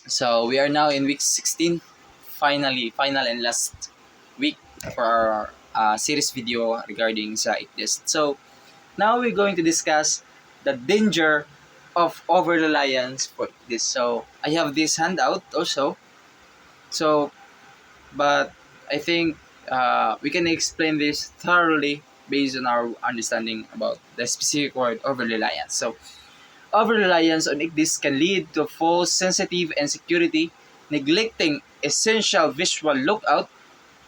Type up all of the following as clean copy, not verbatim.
So we are now in week 16, finally, final and last week for our series video regarding sa ICDIS. So now we're going to discuss the danger of over-reliance for this. So I have this handout also. So, but I think we can explain this thoroughly based on our understanding about the specific word over-reliance. So over-reliance on ICDIS can lead to false sensitive and security, neglecting essential visual lookout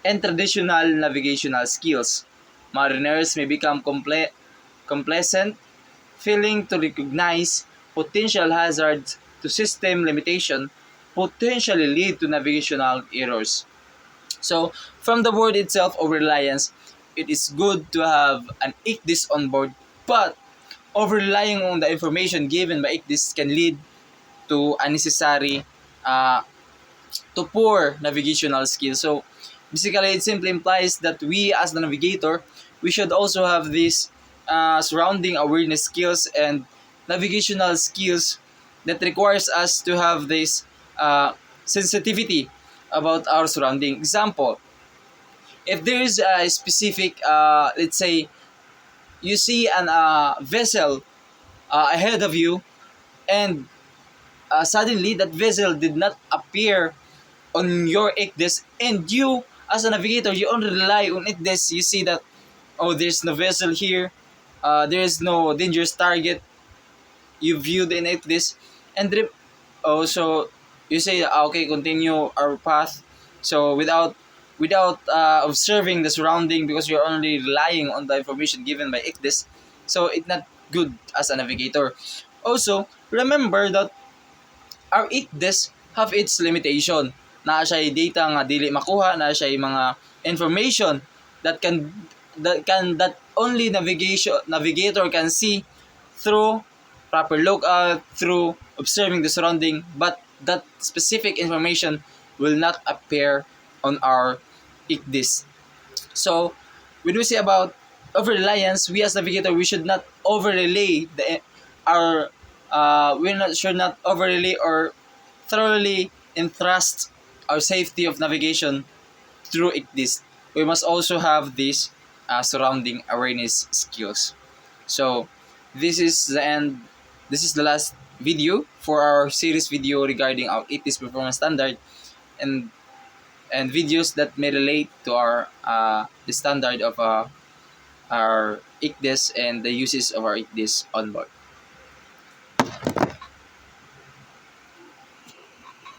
and traditional navigational skills. Mariners may become complacent, failing to recognize potential hazards to system limitation, potentially lead to navigational errors. So, from the word itself of reliance, it is good to have an ICDIS on board, but over-relying on the information given by ICDIS can lead to unnecessary uh, to poor navigational skills. So basically, it simply implies that we as the navigator, we should also have these surrounding awareness skills and navigational skills that requires us to have this sensitivity about our surrounding. Example, if there is a specific, let's say, you see an vessel ahead of you, and suddenly that vessel did not appear on your ICDIS, and you as a navigator, you only rely on ICDIS. You see that, oh, there's no vessel here, there is no dangerous target, you viewed in ICDIS, and so you say, okay, continue our path. So without observing the surrounding, because you're only relying on the information given by ICDIS, so it's not good as a navigator. Also, remember that our ICDIS have its limitation. Na siya data nga dili makuha, na siya mga information that only navigator can see through proper lookout, through observing the surrounding, but that specific information will not appear on our ICDIS. So when we say about over reliance, we as navigator, we should not over relay our should not over relay or thoroughly entrust our safety of navigation through ICDIS. We must also have this surrounding awareness skills. So this is the end. This is the last video for our series video regarding our ICDIS performance standard, and videos that may relate to our the standard of our ICDIS and the uses of our ICDIS on board.